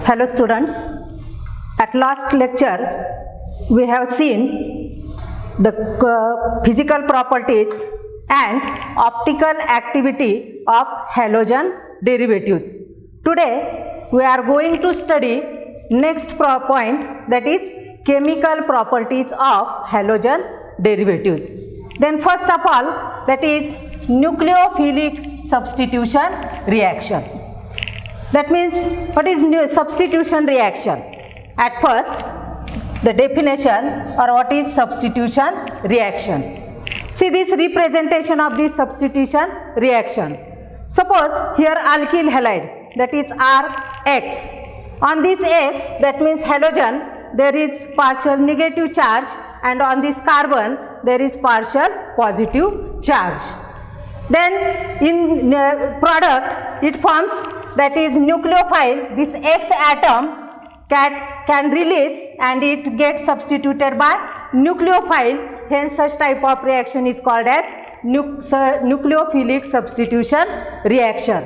Hello students, at last lecture we have seen the physical properties and optical activity of halogen derivatives. Today we are going to study next point, that is chemical properties of halogen derivatives. Then first of all, that is nucleophilic substitution reaction. That means what is substitution reaction? At first, the definition or what is substitution reaction. See this representation of this substitution reaction. Suppose here alkyl halide, that is Rx. On this X, that means halogen, there is partial negative charge, and on this carbon there is partial positive charge. Then in product it forms, that is nucleophile. This X atom can release and it gets substituted by nucleophile. Hence such type of reaction is called as nucleophilic substitution reaction.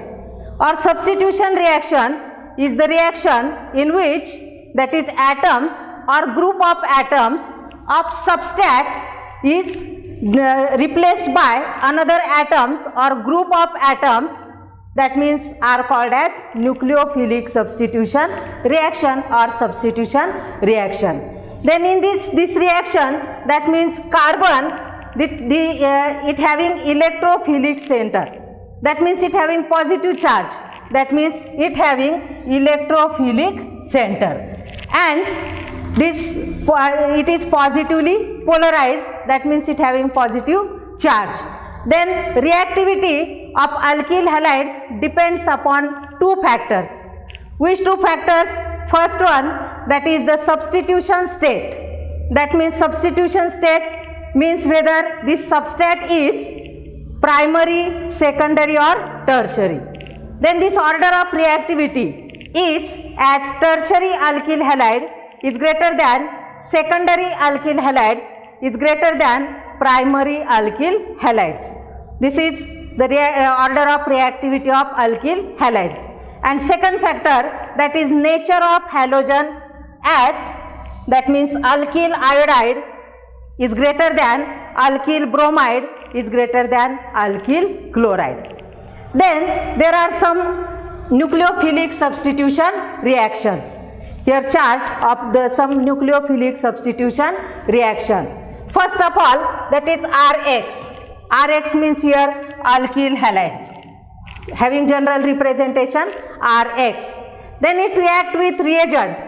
Or substitution reaction is the reaction in which, that is atoms or group of atoms of substrate is replaced by another atoms or group of atoms, that means are called as nucleophilic substitution reaction or substitution reaction. Then in this reaction, that means carbon, it having electrophilic center, that means it having positive charge, that means it having electrophilic center, and this it is positively polarized, that means it having positive charge. Then reactivity of alkyl halides depends upon two factors. Which two factors? First one, that is the substitution state. That means substitution state means whether this substrate is primary, secondary or tertiary. Then this order of reactivity is as tertiary alkyl halide is greater than secondary alkyl halides is greater than primary alkyl halides. This is the order of reactivity of alkyl halides. And second factor, that is nature of halogen, as that means alkyl iodide is greater than alkyl bromide is greater than alkyl chloride. Then there are some nucleophilic substitution reactions. Here chart of the some nucleophilic substitution reaction. First of all, that is Rx. Rx means here alkyl halides, having general representation Rx. Then it react with reagent.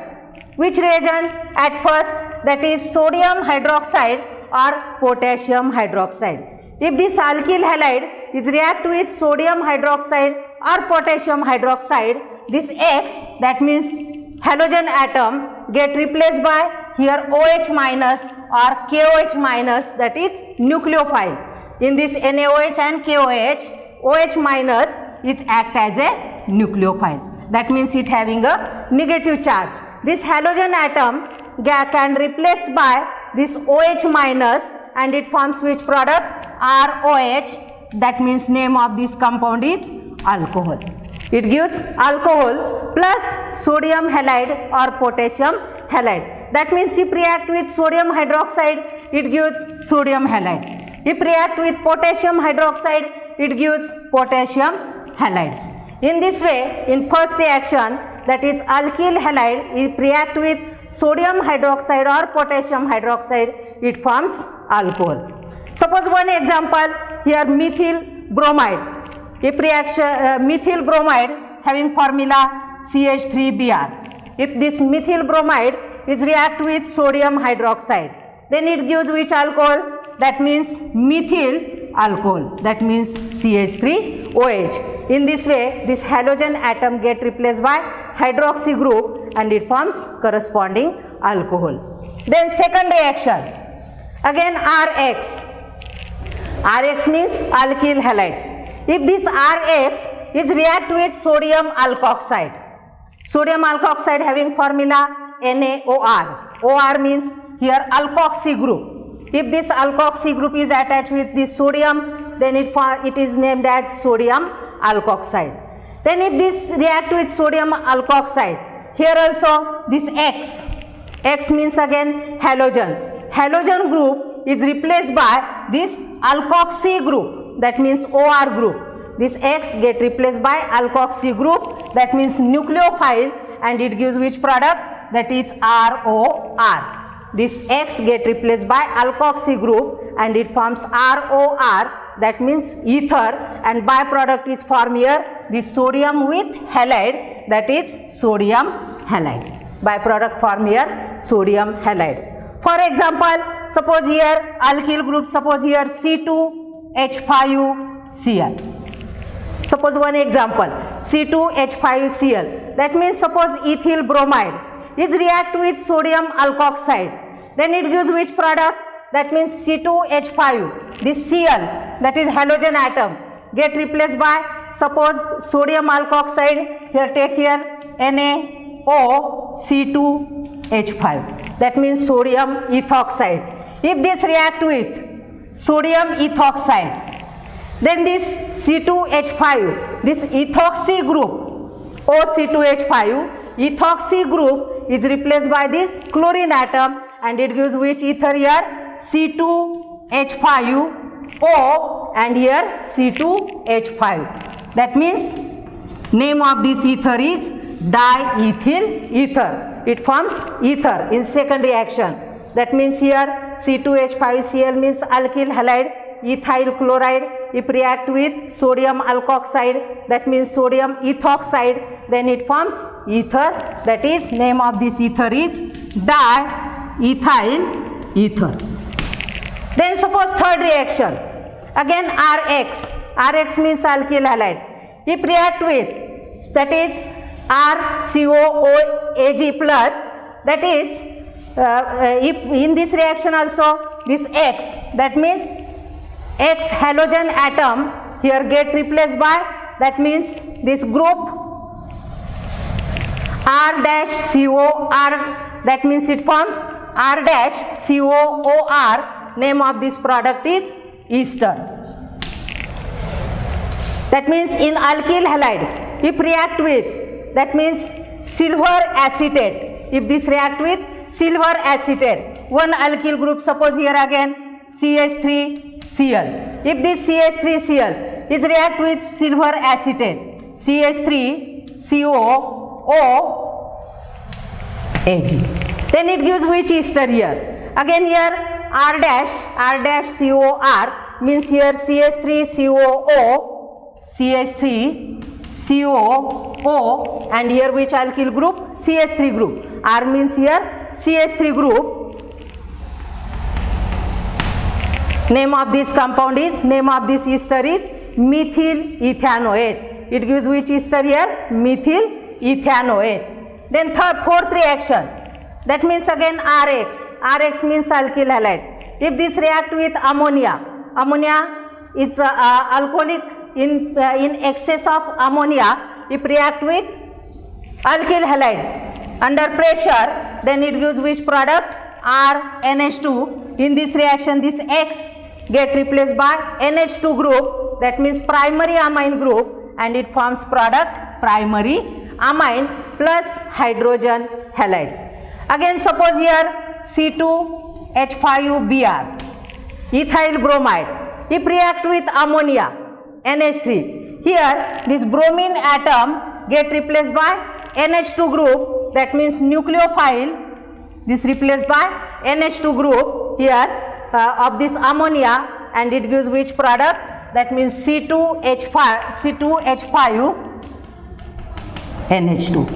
Which reagent? At first, that is sodium hydroxide or potassium hydroxide. If this alkyl halide is react with sodium hydroxide or potassium hydroxide, this X, that means halogen atom, get replaced by here OH minus or KOH minus, that is nucleophile. In this NaOH and KOH, OH minus is act as a nucleophile. That means it having a negative charge. This halogen atom can replace by this OH minus and it forms which product? ROH. That means name of this compound is alcohol. It gives alcohol plus sodium halide or potassium halide. That means if react with sodium hydroxide, it gives sodium halide. If react with potassium hydroxide, it gives potassium halides. In this way, in first reaction, that is alkyl halide, if react with sodium hydroxide or potassium hydroxide, it forms alcohol. Suppose one example, here methyl bromide. If reaction methyl bromide having formula CH3Br. If this methyl bromide is react with sodium hydroxide, then it gives which alcohol? That means methyl alcohol, that means CH3OH. In this way, this halogen atom get replaced by hydroxy group and it forms corresponding alcohol. Then second reaction, again Rx. Rx means alkyl halides. If this Rx is react with sodium alkoxide, sodium alkoxide having formula NaOR. OR means here alkoxy group. If this alkoxy group is attached with this sodium, then it is named as sodium alkoxide. Then if this react with sodium alkoxide, here also this X means again halogen. Halogen group is replaced by this alkoxy group, that means OR group. This X get replaced by alkoxy group, that means nucleophile, and it gives which product? That is ROR. This X get replaced by alkoxy group and it forms ROR, that means ether, and byproduct is formed here, this sodium with halide, that is sodium halide. Byproduct form here sodium halide. For example, suppose here alkyl group, suppose here C2H5Cl. Suppose one example, C2H5Cl, that means suppose ethyl bromide is react with sodium alkoxide, then it gives which product? That means C2H5, this Cl, that is halogen atom, get replaced by suppose sodium alkoxide, here take here NaOC2H5, that means sodium ethoxide. If this react with sodium ethoxide, then this C2H5, this ethoxy group, OC2H5, ethoxy group is replaced by this chlorine atom, and it gives which ether here? C2H5O, and here C2H5. That means name of this ether is diethyl ether. It forms ether in second reaction. That means here C2H5Cl means alkyl halide, ethyl chloride. If react with sodium alkoxide, that means sodium ethoxide, then it forms ether. That is name of this ether is diethyl ether. Then suppose third reaction, again Rx means alkyl halide. If react with, that is RCOOAg plus, that is if in this reaction also this X, that means X halogen atom here get replaced by, that means this group R-COR, that means it forms R-COOR. Name of this product is ester. That means in alkyl halide, if react with, that means silver acetate, if this react with silver acetate, one alkyl group, suppose here again CH3Cl. If this CH3Cl is react with silver acetate, CH3COOAg, then it gives which ester here? Again here R-COR means here CH3COO, and here which alkyl group? CH3 group. R means here CH3 group. Name of this compound is, name of this ester is methyl ethanoate. It gives which ester here? Methyl ethanoate. Then fourth reaction, that means again Rx means alkyl halide. If this react with ammonia is alcoholic, in excess of ammonia, if react with alkyl halides under pressure, then it gives which product? RNH2. In this reaction, this X get replaced by NH2 group, that means primary amine group, and it forms product primary amine plus hydrogen halides. Again suppose here C2H5Br, ethyl bromide, if react with ammonia, NH3, here this bromine atom get replaced by NH2 group, that means nucleophile, this replaced by NH2 group here of this ammonia, and it gives which product? That means C2H5NH2.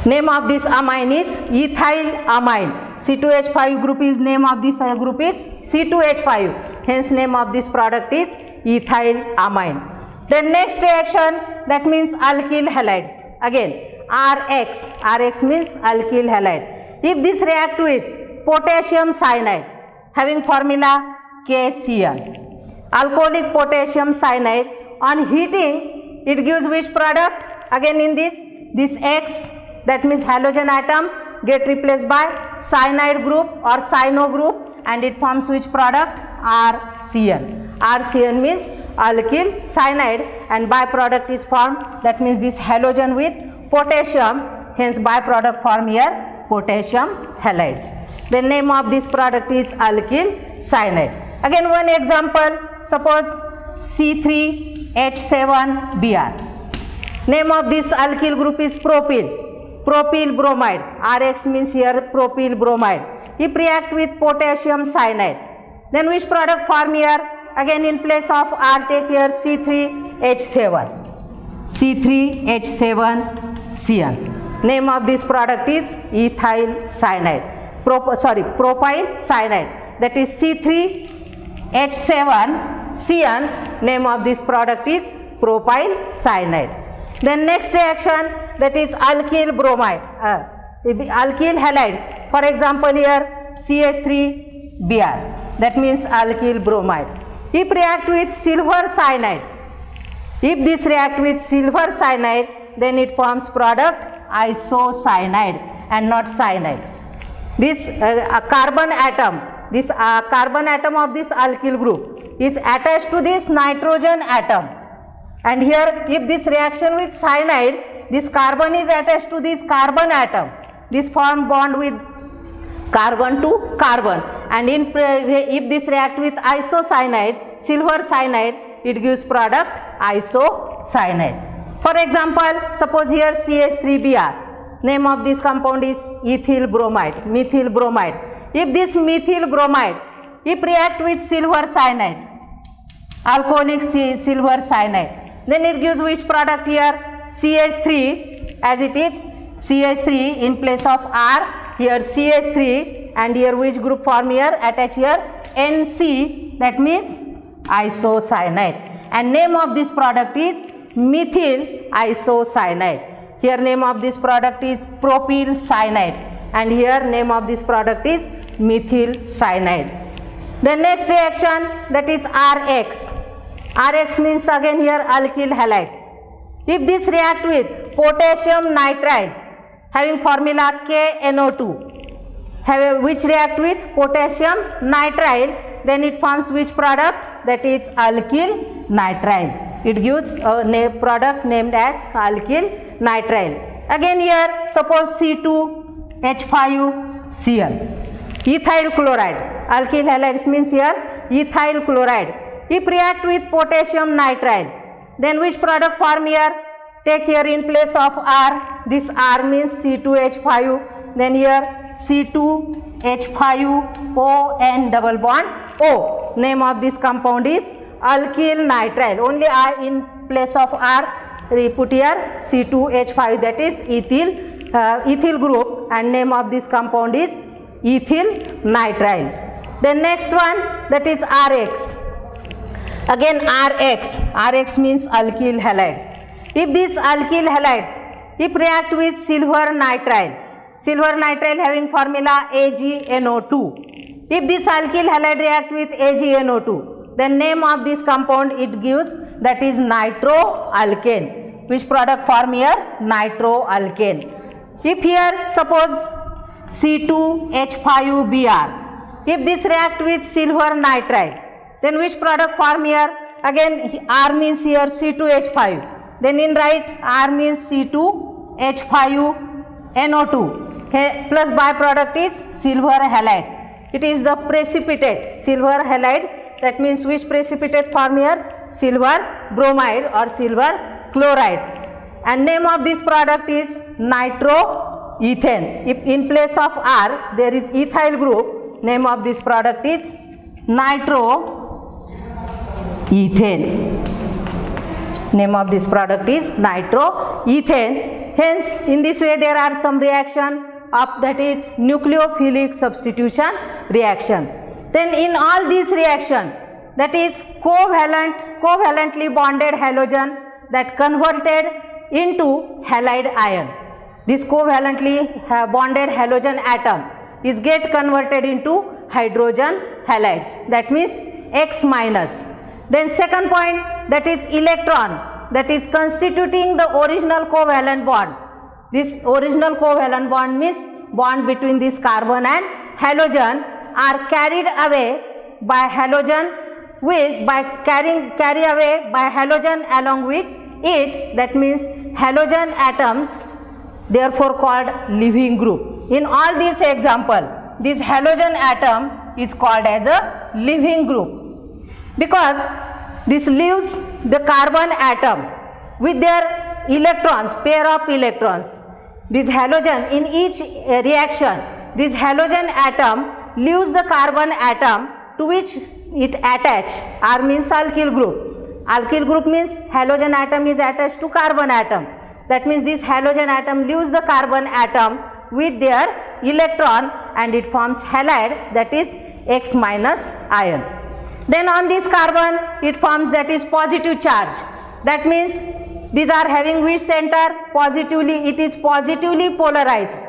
Name of this amine is ethyl amine. C2H5 group is name of this group is C2H5. Hence name of this product is ethyl amine. Then next reaction, that means alkyl halides. Again Rx means alkyl halide. If this react with potassium cyanide having formula KCl, alcoholic potassium cyanide, on heating it gives which product? Again in this X, that means halogen atom get replaced by cyanide group or cyano group, and it forms which product? RCN. RCN means alkyl cyanide, and byproduct is formed, that means this halogen with potassium hence byproduct form here potassium halides. The name of this product is alkyl cyanide. Again one example, suppose C3H7Br. Name of this alkyl group is propyl. Propyl bromide. Rx means here propyl bromide. If react with potassium cyanide, then which product form here? Again in place of R take here C3H7. C3H7Cl. Name of this product is ethyl cyanide. Propyl cyanide. That is C3H7Cl. Name of this product is propyl cyanide. Then next reaction, that is alkyl bromide, alkyl halides. For example here CH3Br, that means alkyl bromide. If react with silver cyanide, if this react with silver cyanide, then it forms product isocyanide and not cyanide. This carbon atom of this alkyl group is attached to this nitrogen atom. And here if this reaction with cyanide, this carbon is attached to this carbon atom. This form bond with carbon to carbon. And if this react with isocyanide, silver cyanide, it gives product isocyanide. For example, suppose here CH3Br. Name of this compound is ethyl bromide, methyl bromide. If this methyl bromide, if react with silver cyanide, alcoholic silver cyanide, then it gives which product here? CH3, as it is CH3 in place of R, here CH3, and here which group form here? Attach here NC, that means isocyanide. And name of this product is methyl isocyanide. Here name of this product is propyl cyanide, and here name of this product is methyl cyanide. The next reaction, that is RX. RX means again here alkyl halides. If this react with potassium nitride having formula KNO2, which react with potassium nitrile, then it forms which product? That is alkyl nitrile. It gives a product named as alkyl nitrile. Again here suppose C2H5Cl, ethyl chloride. Alkyl halides means here ethyl chloride. If react with potassium nitrile, then which product form here? Take here in place of R, this R means C2H5, then here C2H5O and double bond O. Name of this compound is alkyl nitrile. Only R in place of R, we put here C2H5, that is ethyl group, and name of this compound is ethyl nitrile. The next one, that is RX. Again RX means alkyl halides. If this alkyl halides, if react with silver nitrile having formula AgNO2, if this alkyl halide react with AgNO2, then name of this compound it gives, that is nitroalkane. Which product form here? Nitroalkane. If here suppose C2H5Br, if this react with silver nitride, then which product form here? Again R means here C2H5, then in right R means C2H5NO2 plus byproduct is silver halide. It is the precipitate silver halide. That means which precipitate form here? Silver bromide or silver chloride. And name of this product is nitroethane. If in place of R there is ethyl group, name of this product is nitroethane. Name of this product is nitroethane. Hence in this way there are some reaction of, that is nucleophilic substitution reaction. Then in all these reaction, that is covalently bonded halogen that converted into halide ion. This covalently bonded halogen atom is get converted into hydrogen halides, that means X minus. Then second point, that is electron that is constituting the original covalent bond. This original covalent bond means bond between this carbon and halogen are carried away by halogen carry away by halogen along with it. That means halogen atoms therefore called leaving group. In all these example, this halogen atom is called as a leaving group because this leaves the carbon atom with their electrons, pair of electrons. This halogen, in each reaction, this halogen atom leaves the carbon atom to which it attach. R means alkyl group. Alkyl group means halogen atom is attached to carbon atom. That means this halogen atom leaves the carbon atom with their electron and it forms halide, that is X minus ion. Then on this carbon it forms, that is positive charge. That means these are having which center? Positively, it is positively polarized.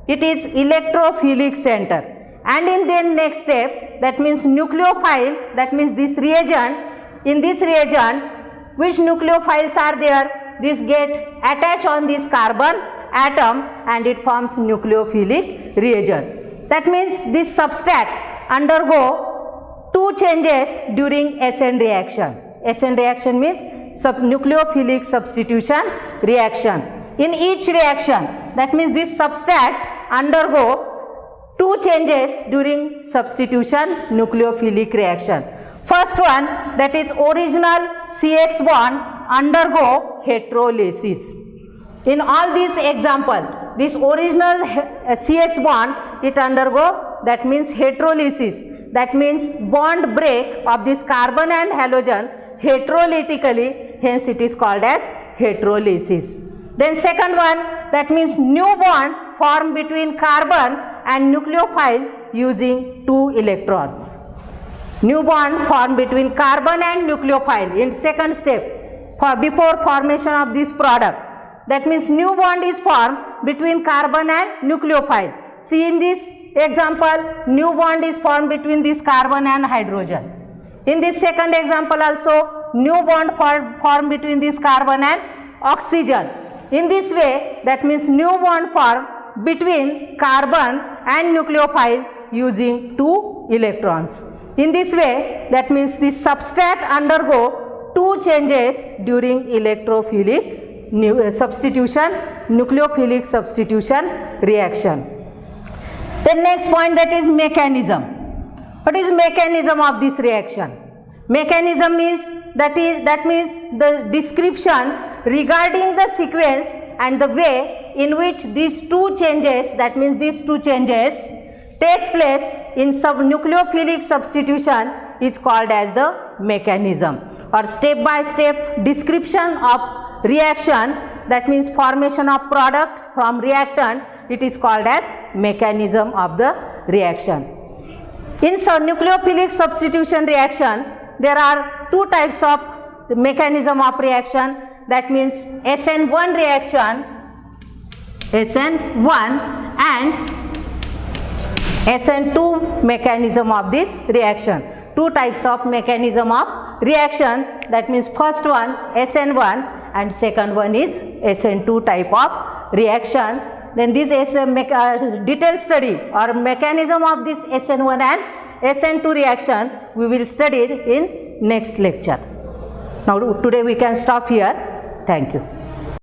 It is electrophilic center. And in the next step, that means nucleophile, that means this reagent, in this reagent, which nucleophiles are there? This get attached on this carbon atom and it forms nucleophilic reagent. That means this substrate undergo two changes during SN reaction. SN reaction means nucleophilic substitution reaction. In each reaction, that means this substrate undergo two changes during substitution nucleophilic reaction. First one, that is original CX bond undergo heterolysis. In all these example, this original CX bond it undergo, that means heterolysis. That means bond break of this carbon and halogen heterolytically, hence it is called as heterolysis. Then second one, that means new bond formed between carbon and nucleophile using two electrons. New bond formed between carbon and nucleophile in second step before formation of this product. That means new bond is formed between carbon and nucleophile. See in this example, new bond is formed between this carbon and hydrogen. In this second example also, new bond formed between this carbon and oxygen. In this way, that means new bond formed between carbon and nucleophile using two electrons. In this way, that means this substrate undergo two changes during electrophilic nucleophilic substitution reaction. The next point, that is mechanism. What is mechanism of this reaction? Mechanism is that means the description regarding the sequence and the way in which these two changes, that means these two changes takes place in nucleophilic substitution is called as the mechanism, or step by step description of reaction, that means formation of product from reactant, it is called as mechanism of the reaction. In nucleophilic substitution reaction, there are two types of mechanism of reaction, that means SN1 reaction, SN1 and SN2 mechanism of this reaction. Two types of mechanism of reaction, that means first one SN1 and second one is SN2 type of reaction. Then this is a detailed study or mechanism of this SN1 and SN2 reaction we will study in next lecture. Now today we can stop here. Thank you.